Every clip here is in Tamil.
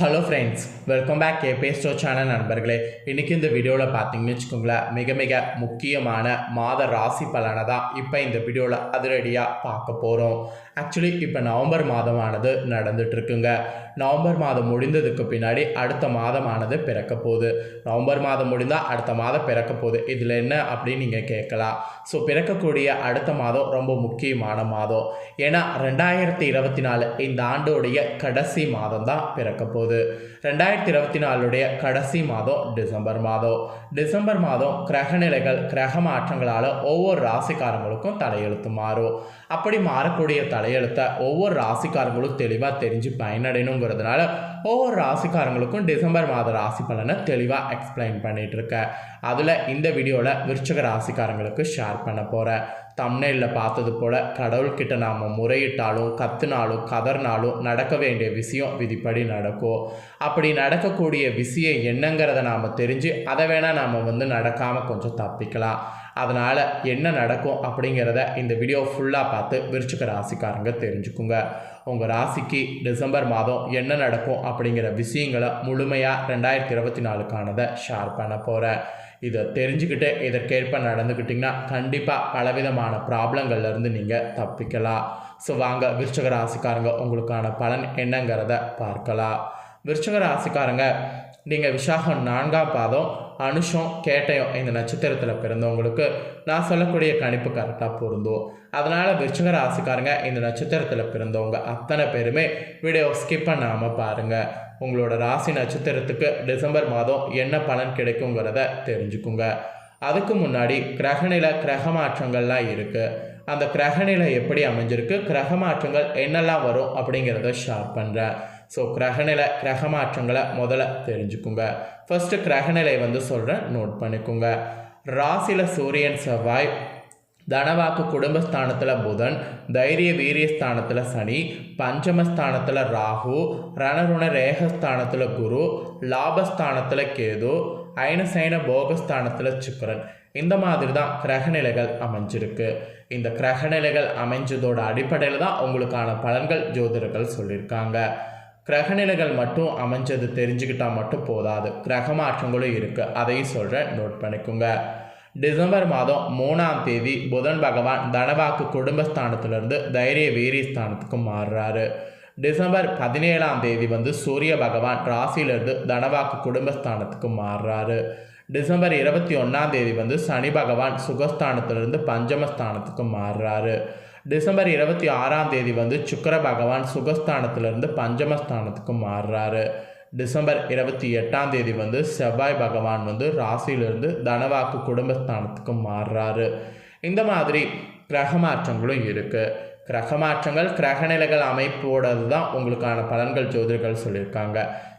ஹலோ ஃப்ரெண்ட்ஸ், வெல்கம் பேக் கேபே ஸ்டோ சேனல் நண்பர்களே. இன்றைக்கி இந்த வீடியோவில் பார்த்தீங்கன்னு வச்சுக்கோங்களேன், மிக மிக முக்கியமான மாத ராசி பலனை தான் இப்போ இந்த வீடியோவில் அதிரடியாக பார்க்க போகிறோம். ஆக்சுவலி இப்போ நவம்பர் மாதமானது நடந்துகிட்ருக்குங்க. நவம்பர் மாதம் முடிந்ததுக்கு பின்னாடி அடுத்த மாதமானது பிறக்க போகுது. நவம்பர் மாதம் முடிந்தால் அடுத்த மாதம் பிறக்க போகுது. இதில் என்ன அப்படின்னு நீங்கள் கேட்கலாம். ஸோ பிறக்கக்கூடிய அடுத்த மாதம் ரொம்ப முக்கியமான மாதம். ஏன்னா 2024 இந்த ஆண்டோடைய கடைசி மாதம் தான் பிறக்க போகுது. 2024 கடைசி மாதம் டிசம்பர் மாதம். டிசம்பர் மாதம் கிரகநிலைகள் கிரக மாற்றங்களால் ஒவ்வொரு ராசிக்காரங்களுக்கும் தலையெழுத்து மாறும். அப்படி மாறக்கூடிய தலையெழுத்தை ஒவ்வொரு ராசிக்காரங்களும் தெளிவாக தெரிஞ்சு பயனடையணுங்கிறதுனால ஒவ்வொரு ராசிக்காரங்களுக்கும் டிசம்பர் மாத ராசி பலனை தெளிவாக எக்ஸ்பிளைன் பண்ணிட்டு இருக்கேன். அதில் இந்த வீடியோவில் விருச்சிக ராசிக்காரங்களுக்கு ஷேர் பண்ண போகிறேன். தம்ப்நெயிலில் பார்த்தது போல் கடவுள்கிட்ட நாம் முறையிட்டாலும் கத்துனாலும் கதர்னாலும் நடக்க வேண்டிய விஷயம் விதிப்படி நடக்கும். அப்படி நடக்கக்கூடிய விஷயம் என்னங்கிறத நாம் தெரிஞ்சு அதை வேணால் நாம் நடக்காமல் கொஞ்சம் தப்பிக்கலாம். அதனால் என்ன நடக்கும் அப்படிங்கிறத இந்த வீடியோ ஃபுல்லாக பார்த்து விருச்சிக ராசிக்காரங்க தெரிஞ்சுக்குங்க. உங்கள் ராசிக்கு டிசம்பர் மாதம் என்ன நடக்கும் அப்படிங்கிற விஷயங்களை முழுமையாக 2024க்கானதை ஷேர் பண்ண போகிறேன். இதை தெரிஞ்சுக்கிட்டு இதற்கேற்ப நடந்துக்கிட்டிங்கன்னா கண்டிப்பாக பலவிதமான ப்ராப்ளங்கள்லேருந்து நீங்கள் தப்பிக்கலாம். ஸோ வாங்க விருச்சிக ராசிக்காரங்க உங்களுக்கான பலன் என்னங்கிறத பார்க்கலாம். விருச்சிக ராசிக்காரங்க, நீங்கள் விசாகம் 4ஆம் பாதம் அனுஷம் கேட்டயம் இந்த நட்சத்திரத்தில் பிறந்தவங்களுக்கு நான் சொல்லக்கூடிய கணிப்பு கரெக்டாக பொருந்தும். அதனால் விருச்சிக ராசிக்காரங்க இந்த நட்சத்திரத்தில் பிறந்தவங்க அத்தனை பேருமே வீடியோ ஸ்கிப் பண்ணாமல் பாருங்கள். உங்களோட ராசி நட்சத்திரத்துக்கு டிசம்பர் மாதம் என்ன பலன் கிடைக்குங்கிறத தெரிஞ்சுக்குங்க. அதுக்கு முன்னாடி கிரகநிலை கிரக மாற்றங்கள்லாம் இருக்குது. அந்த கிரகநிலை எப்படி அமைஞ்சிருக்கு, கிரக மாற்றங்கள் என்னெல்லாம் வரும் அப்படிங்கிறத ஷேர் பண்ணுறேன். ஸோ கிரகநிலை கிரக மாற்றங்களை முதல்ல தெரிஞ்சுக்குங்க. ஃபஸ்ட்டு கிரகநிலை சொல்கிறேன், நோட் பண்ணிக்கோங்க. ராசியில் சூரியன் செவ்வாய், தனவாக்கு குடும்பஸ்தானத்தில் புதன், தைரிய வீரியஸ்தானத்தில் சனி, பஞ்சமஸ்தானத்தில் ராகு, ரணருண ரேகஸ்தானத்தில் குரு, லாபஸ்தானத்தில் கேது, ஐனசைன போகஸ்தானத்தில் சுக்கிரன். இந்த மாதிரி தான் கிரகநிலைகள் அமைஞ்சிருக்கு. இந்த கிரகநிலைகள் அமைஞ்சதோட அடிப்படையில் தான் உங்களுக்கான பலன்கள் ஜோதிடர்கள் சொல்லியிருக்காங்க. கிரகநிலைகள் மட்டும் அமைஞ்சது தெரிஞ்சுக்கிட்டால் மட்டும் போதாது, கிரக மாற்றங்களும் இருக்குது. அதையும் சொல்கிறேன், நோட் பண்ணிக்கோங்க. டிசம்பர் மாதம் 3ஆம் தேதி புதன் பகவான் தனவாக்கு குடும்பஸ்தானத்திலிருந்து தைரிய வீரியஸ்தானத்துக்கு மாறுறாரு. டிசம்பர் 17ஆம் தேதி சூரிய பகவான் ராசியிலிருந்து தனவாக்கு குடும்பஸ்தானத்துக்கு மாறுறாரு. டிசம்பர் 21ஆம் தேதி சனி பகவான் சுகஸ்தானத்திலிருந்து பஞ்சமஸ்தானத்துக்கு மாறுறாரு. டிசம்பர் 26ஆம் தேதி சுக்கிர பகவான் சுகஸ்தானத்திலிருந்து பஞ்சமஸ்தானத்துக்கு மாறுறாரு. டிசம்பர் 28ஆம் தேதி செவ்வாய் பகவான் ராசியிலிருந்து தனவாக்கு குடும்பஸ்தானத்துக்கு மாறுறாரு. இந்த மாதிரி கிரக மாற்றங்களும் இருக்குது. கிரக மாற்றங்கள் கிரகநிலைகள் அமைப்போடது தான் உங்களுக்கான பலன்கள் ஜோதிடர்கள் சொல்லியிருக்காங்க.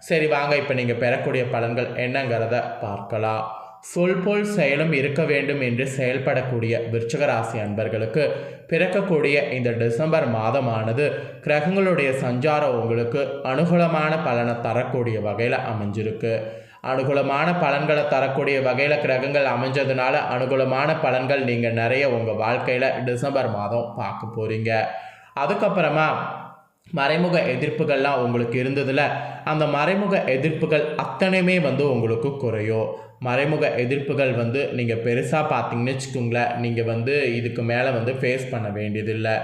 சரி வாங்க, இப்போ நீங்கள் பெறக்கூடிய பலன்கள் என்னங்கிறத பார்க்கலாம். சொல் போல் செயலும் இருக்க வேண்டும் என்று செயல்படக்கூடிய விருச்சிக ராசி அன்பர்களுக்கு பிறக்கக்கூடிய இந்த டிசம்பர் மாதமானது கிரகங்களுடைய சஞ்சாரம் உங்களுக்கு அனுகூலமான பலனை தரக்கூடிய வகையில் அமைஞ்சிருக்கு. அனுகூலமான பலன்களை தரக்கூடிய வகையில் கிரகங்கள் அமைஞ்சதுனால அனுகூலமான பலன்கள் நீங்கள் நிறைய உங்கள் வாழ்க்கையில் டிசம்பர் மாதம் பார்க்க போகிறீங்க. அதுக்கப்புறமா மறைமுக எதிர்ப்புகள்லாம் உங்களுக்கு இருந்ததில் அந்த மறைமுக எதிர்ப்புகள் அத்தனையுமே உங்களுக்கு குறையும். மறைமுக எதிர்ப்புகள் நீங்கள் பெருசாக பார்த்தீங்கன்னு வச்சுக்கோங்களேன், நீங்கள் இதுக்கு மேலே ஃபேஸ் பண்ண வேண்டியதில்லை.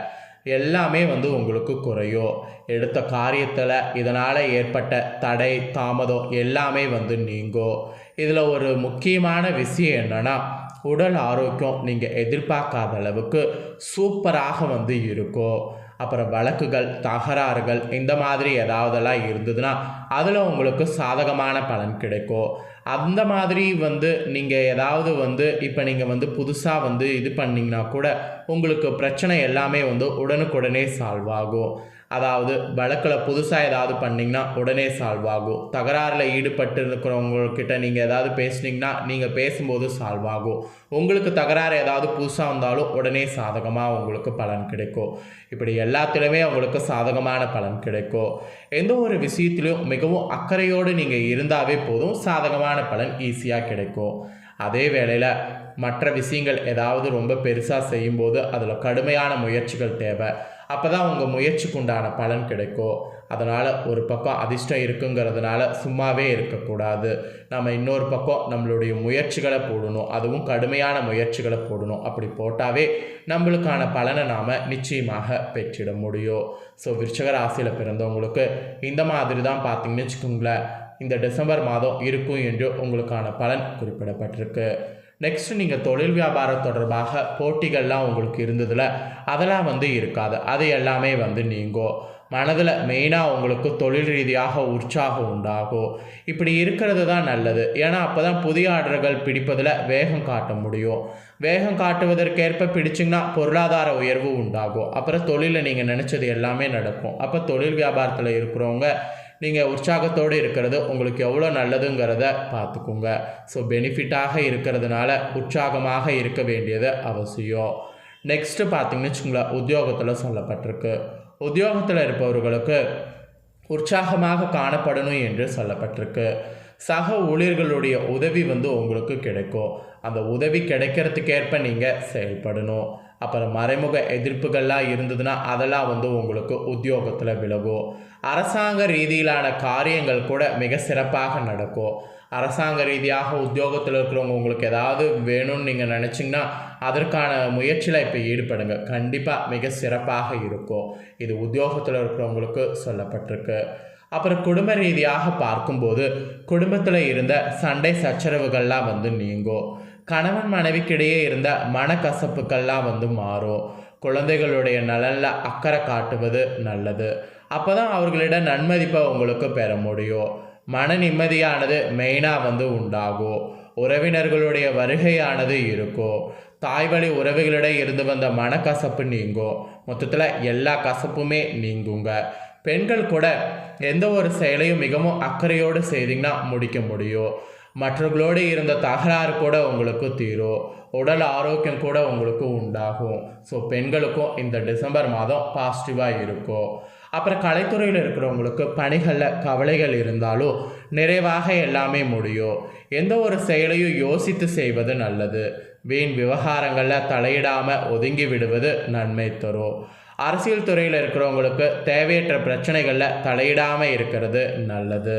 எல்லாமே உங்களுக்கு குறையும். எடுத்த காரியத்தில் இதனால் ஏற்பட்ட தடை தாமதம் எல்லாமே நீங்கும். இதில் ஒரு முக்கியமான விஷயம் என்னென்னா, உடல் ஆரோக்கியம் நீங்கள் எதிர்பார்க்காத அளவுக்கு சூப்பராக இருக்கும். அப்புறம் வழக்குகள் தகராறுகள் இந்த மாதிரி ஏதாவதெல்லாம் இருந்ததுன்னா அதில் உங்களுக்கு சாதகமான பலன் கிடைக்கும். அந்த மாதிரி நீங்கள் ஏதாவது இப்போ நீங்கள் புதுசாக இது பண்ணிங்கன்னா கூட உங்களுக்கு பிரச்சனை எல்லாமே உடனுக்குடனே சால்வ் ஆகும். அதாவது வழக்கில் புதுசாக ஏதாவது பண்ணிங்கன்னா உடனே சால்வ் ஆகும். தகராறில் ஈடுபட்டு இருக்கிறவங்கக்கிட்ட நீங்கள் ஏதாவது பேசுனீங்கன்னா நீங்கள் பேசும்போது சால்வ் ஆகும். உங்களுக்கு தகராறு ஏதாவது புதுசாக வந்தாலும் உடனே சாதகமாக உங்களுக்கு பலன் கிடைக்கும். இப்படி எல்லாத்துலேயுமே உங்களுக்கு சாதகமான பலன் கிடைக்கும். எந்த ஒரு விஷயத்திலும் மிகவும் அக்கறையோடு நீங்கள் இருந்தாவே போதும், சாதகமான பலன் ஈஸியாக கிடைக்கும். அதே வேளையில் மற்ற விஷயங்கள் ஏதாவது ரொம்ப பெருசாக செய்யும்போது அதில் கடுமையான முயற்சிகள் தேவை. அப்போ தான் உங்கள் முயற்சிக்கு உண்டான பலன் கிடைக்கும். அதனால் ஒரு பக்கம் அதிர்ஷ்டம் இருக்குங்கிறதுனால சும்மாவே இருக்கக்கூடாது. நம்ம இன்னொரு பக்கம் நம்மளுடைய முயற்சிகளை போடணும், அதுவும் கடுமையான முயற்சிகளை போடணும். அப்படி போட்டாவே நம்மளுக்கான பலனை நாம் நிச்சயமாக பெற்றிட முடியும். ஸோ விருச்சிக ராசியில் பிறந்தவங்களுக்கு இந்த மாதிரி தான் பார்த்தீங்கன்னு வச்சுக்கோங்களேன் இந்த டிசம்பர் மாதம் இருக்கும் என்று உங்களுக்கான பலன் குறிப்பிடப்பட்டிருக்கு. நெக்ஸ்ட், நீங்கள் தொழில் வியாபாரம் தொடர்பாக போட்டிகள்லாம் உங்களுக்கு இருந்ததில் அதெல்லாம் இருக்காது. அது எல்லாமே நீங்கும். மனதில் மெயினாக உங்களுக்கு தொழில் ரீதியாக உற்சாகம் உண்டாகும். இப்படி இருக்கிறது தான் நல்லது. ஏன்னா அப்போ தான் புதிய ஆர்டர்கள் பிடிப்பதில் வேகம் காட்ட முடியும். வேகம் காட்டுவதற்கேற்ப பிடிச்சிங்கன்னா பொருளாதார உயர்வு உண்டாகும். அப்புறம் தொழிலில் நீங்கள் நினச்சது எல்லாமே நடக்கும். அப்போ தொழில் வியாபாரத்தில் இருக்கிறவங்க நீங்கள் உற்சாகத்தோடு இருக்கிறது உங்களுக்கு எவ்வளோ நல்லதுங்கிறத பார்த்துக்குங்க. ஸோ பெனிஃபிட்டாக இருக்கிறதுனால உற்சாகமாக இருக்க வேண்டியது அவசியம். நெக்ஸ்ட்டு பார்த்தீங்கன்னு வச்சுங்களேன், உத்தியோகத்தில் சொல்லப்பட்டிருக்கு. உத்தியோகத்தில் இருப்பவர்களுக்கு உற்சாகமாக காணப்படணும் என்று சொல்லப்பட்டிருக்கு. சக ஊழியர்களுடைய உதவி உங்களுக்கு கிடைக்கும். அந்த உதவி கிடைக்கிறதுக்கேற்ப நீங்கள் செயல்படணும். அப்புறம் மறைமுக எதிர்ப்புகள்லாம் இருந்ததுன்னா அதெல்லாம் உங்களுக்கு உத்தியோகத்தில் விலகும். அரசாங்க ரீதியிலான காரியங்கள் கூட மிக சிறப்பாக நடக்கும். அரசாங்க ரீதியாக உத்தியோகத்தில் இருக்கிறவங்க உங்களுக்கு ஏதாவது வேணும்னு நீங்கள் நினச்சிங்கன்னா அதற்கான முயற்சியில் இப்போ ஈடுபடுங்க. கண்டிப்பாக மிக சிறப்பாக இருக்கும். இது உத்தியோகத்தில் இருக்கிறவங்களுக்கு சொல்லப்பட்டிருக்கு. அப்புறம் குடும்ப ரீதியாக பார்க்கும்போது குடும்பத்தில் இருந்த சண்டை சச்சரவுகள்லாம் நீங்கும். கணவன் மனைவிக்கிடையே இருந்த மனக்கசப்புக்கள்லாம் மாறும். குழந்தைகளுடைய நலனில் அக்கறை காட்டுவது நல்லது. அப்போ தான் அவர்களிடம் நன்மதிப்பை உங்களுக்கு பெற முடியும். மன நிம்மதியானது மெயினாக உண்டாகும். உறவினர்களுடைய வருகையானது இருக்கும். தாய்வழி உறவுகளிடம் இருந்து வந்த மனக்கசப்பு நீங்கும். மொத்தத்தில் எல்லா கசப்புமே நீங்குங்க. பெண்கள் கூட எந்த ஒரு செயலையும் மிகவும் அக்கறையோடு செய்திங்கன்னா முடிக்க முடியும். மற்றவர்களோடு இருந்த தகராறு கூட உங்களுக்கு தீரும். உடல் ஆரோக்கியம் கூட உங்களுக்கு உண்டாகும். ஸோ பெண்களுக்கும் இந்த டிசம்பர் மாதம் பாசிட்டிவாக இருக்கும். அப்புறம் கலைத்துறையில் இருக்கிறவங்களுக்கு பணிகளில் கவலைகள் இருந்தாலும் நிறைவாக எல்லாமே முடியும். எந்த ஒரு செயலையும் யோசித்து செய்வது நல்லது. வீண் விவகாரங்களில் தலையிடாமல் ஒதுங்கி விடுவது நன்மை தரும். அரசியல் துறையில் இருக்கிறவங்களுக்கு தேவையற்ற பிரச்சனைகளில் தலையிடாமல் இருக்கிறது நல்லது.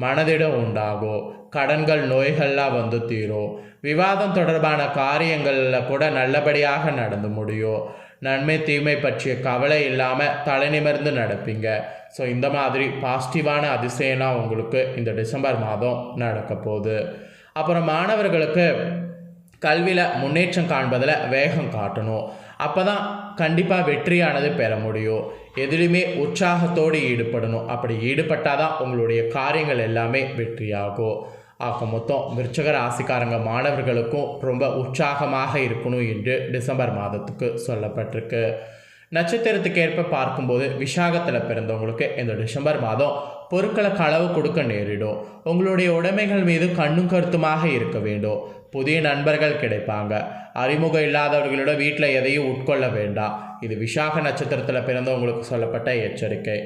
மனதிடம் உண்டாகும். கடன்கள் நோய்கள்லாம் தீரும். விவாதம் தொடர்பான காரியங்களில் கூட நல்லபடியாக நடந்து முடியும். நன்மை தீமை பற்றிய கவலை இல்லாமல் தலை நிமிர்ந்து நடப்பீங்க. ஸோ இந்த மாதிரி பாசிட்டிவான அதிசயம்லாம் உங்களுக்கு இந்த டிசம்பர் மாதம் நடக்க போகுது. அப்புறம் மாணவர்களுக்கு கல்வியில் முன்னேற்றம் காண்பதில் வேகம் காட்டணும். அப்போ தான் கண்டிப்பாக வெற்றியானது பெற முடியும். எதிலுமே உற்சாகத்தோடு ஈடுபடணும். அப்படி ஈடுபட்டால் தான் உங்களுடைய காரியங்கள் எல்லாமே வெற்றியாகும். ஆக மொத்தம் விருச்சிக ராசிக்காரங்க மாணவர்களுக்கும் ரொம்ப உற்சாகமாக இருக்கணும் என்று டிசம்பர் மாதத்துக்கு சொல்லப்பட்டிருக்கு. நட்சத்திரத்துக்கு ஏற்ப பார்க்கும்போது விசாகத்தில் பிறந்தவங்களுக்கு இந்த டிசம்பர் மாதம் பொருட்களை களவு கொடுக்க நேரிடும். உங்களுடைய உடைமைகள் மீது கண்ணும் கருத்துமாக இருக்க வேண்டும். புதிய நண்பர்கள் கிடைப்பாங்க. அறிமுகம் இல்லாதவர்களோட வீட்டில் எதையும் உட்கொள்ள வேண்டாம். இது விசாக நட்சத்திரத்தில் பிறந்தவங்களுக்கு சொல்லப்பட்ட எச்சரிக்கை.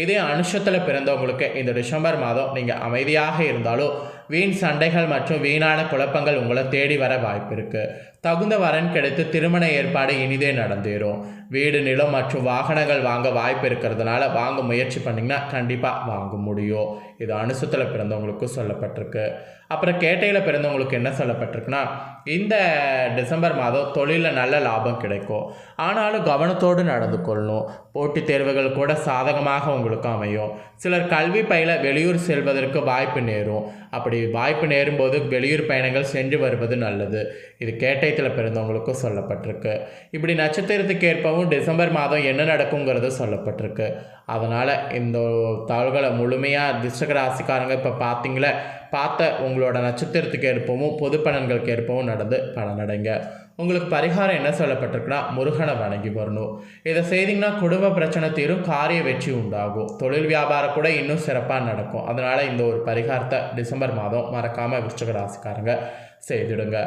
இதே அனுஷத்தில் பிறந்தவங்களுக்கு இந்த டிசம்பர் மாதம் நீங்கள் அமைதியாக இருந்தாலும் வீண் சண்டைகள் மற்றும் வீணான குழப்பங்கள் உங்களை தேடி வர வாய்ப்பு இருக்குது. தகுந்த வரன் கிடைத்து திருமண ஏற்பாடு இனிதே நடந்தேறும். வீடு, நிலம் மற்றும் வாகனங்கள் வாங்க வாய்ப்பு இருக்கிறதுனால வாங்க முயற்சி பண்ணிங்கன்னா கண்டிப்பாக வாங்க முடியும். இது அனுசத்தில் பிறந்தவங்களுக்கு சொல்லப்பட்டிருக்கு. அப்புறம் கேட்டையில் பிறந்தவங்களுக்கு என்ன சொல்லப்பட்டிருக்குன்னா, இந்த டிசம்பர் மாதம் தொழிலில் நல்ல லாபம் கிடைக்கும். ஆனாலும் கவனத்தோடு நடந்து கொள்ளணும். போட்டித் தேர்வுகள் கூட சாதகமாக உங்களுக்கு அமையும். சிலர் கல்வி பயில வெளியூர் செல்வதற்கு வாய்ப்பு நேரும். அப்படி வாய்ப்பு நேரும்போது வெளியூர் பயணங்கள் சென்று வருவது நல்லது. இது கேட்டயத்தில் பிறந்தவங்களுக்கும் சொல்லப்பட்டிருக்கு. இப்படி நட்சத்திரத்துக்கு ஏற்பவும் டிசம்பர் மாதம் என்ன நடக்குங்கிறது சொல்லப்பட்டிருக்கு. அதனால் இந்த தாள்களை முழுமையாக விருச்சிக ராசிக்காரங்க இப்போ பார்த்தீங்களே, பார்த்த உங்களோட நட்சத்திரத்துக்கு ஏற்பவும் பொது பலன்களுக்கு ஏற்பவும் நடந்து பலனடைங்க. உங்களுக்கு பரிகாரம் என்ன சொல்லப்பட்டிருக்குன்னா, முருகனை வணங்கி வரணும். இதை செய்திங்கன்னா குடும்ப பிரச்சனை தீரும், காரிய வெற்றி உண்டாகும். தொழில் வியாபாரம் கூட இன்னும் சிறப்பாக நடக்கும். அதனால் இந்த ஒரு பரிகாரத்தை டிசம்பர் மாதம் மறக்காமல் விருச்சிக ராசிக்காரங்க செய்திடுங்க.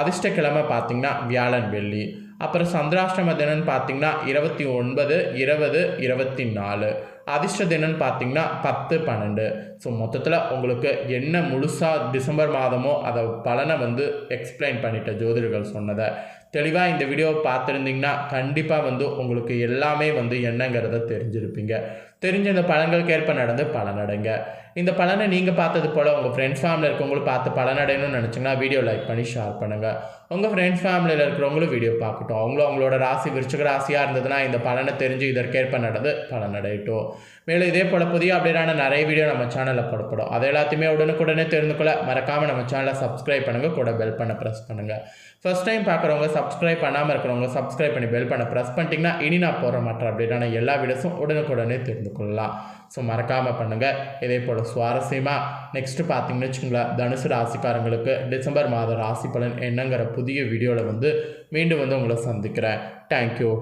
அதிர்ஷ்ட கிழமை பார்த்திங்கன்னா வியாழன், வெள்ளி. அப்புறம் சந்திராஷ்டம தினம்னு பார்த்திங்கன்னா 29, 20, 24. அதிர்ஷ்ட தினம்னு பார்த்தீங்கன்னா 10, 12. ஸோ மொத்தத்தில் உங்களுக்கு என்ன முழுசாக டிசம்பர் மாதமோ அதை பலனை வந்து எக்ஸ்பிளைன் பண்ணிட்ட ஜோதிடர்கள் சொன்னதை தெளிவாக இந்த வீடியோவை பார்த்துருந்தீங்கன்னா கண்டிப்பாக வந்து உங்களுக்கு எல்லாமே வந்து என்னங்கிறத தெரிஞ்சிருப்பீங்க. தெரிஞ்ச இந்த பலன்களுக்கு ஏற்ப நடந்து பலனடைங்க. இந்த பலனை நீங்கள் பார்த்தது போல் உங்கள் ஃப்ரெண்ட்ஸ் ஃபேமிலியில் இருக்கவங்களும் பார்த்து பலனடையணும்னு நினச்சிங்கன்னா வீடியோ லைக் பண்ணி ஷேர் பண்ணுங்கள். உங்கள் ஃப்ரெண்ட்ஸ் ஃபேமிலியில் இருக்கிறவங்களும் வீடியோ பார்க்கட்டும். அவங்களோட ராசி விருச்சிக ராசியாக இருந்ததுன்னா இந்த பலனை தெரிஞ்சு இதற்கேற்ப நடந்து பலனடையட்டும். மேலும் இதே போல் புதிய அப்டேட்டான நிறைய வீடியோ நம்ம சேனலில் போடப்படும். அதை எல்லாத்தையுமே உடனுக்குடனே தெரிந்து கொள்ள மறக்காமல் நம்ம சேனலை சப்ஸ்கிரைப் பண்ணுங்கள், கூட பெல் பண்ண ப்ரெஸ் பண்ணுங்கள். ஃபர்ஸ்ட் டைம் பார்க்குறவங்க, சப்ஸ்கிரைப் பண்ணாமல் இருக்கிறவங்க சப்ஸ்கிரைப் பண்ணி பெல் பண்ண ப்ரெஸ் பண்ணிட்டீங்கன்னா இனி நான் போகிற மற்ற அப்டேட்டான எல்லா வீடியோஸும் உடனுக்குடனே தெரிந்து கொள்ளலாம். ஸோ மறக்காமல் பண்ணுங்கள். இதே போல் சுவாரஸ்யமாக நெக்ஸ்ட்டு பார்த்தீங்கன்னு வச்சுக்கோங்களேன், தனுசு ராசிக்காரங்களுக்கு டிசம்பர் மாத ராசி பலன் என்னங்கிற புதிய வீடியோவில் வந்து மீண்டும் வந்து உங்களை சந்திக்கிறேன். தேங்க்யூ.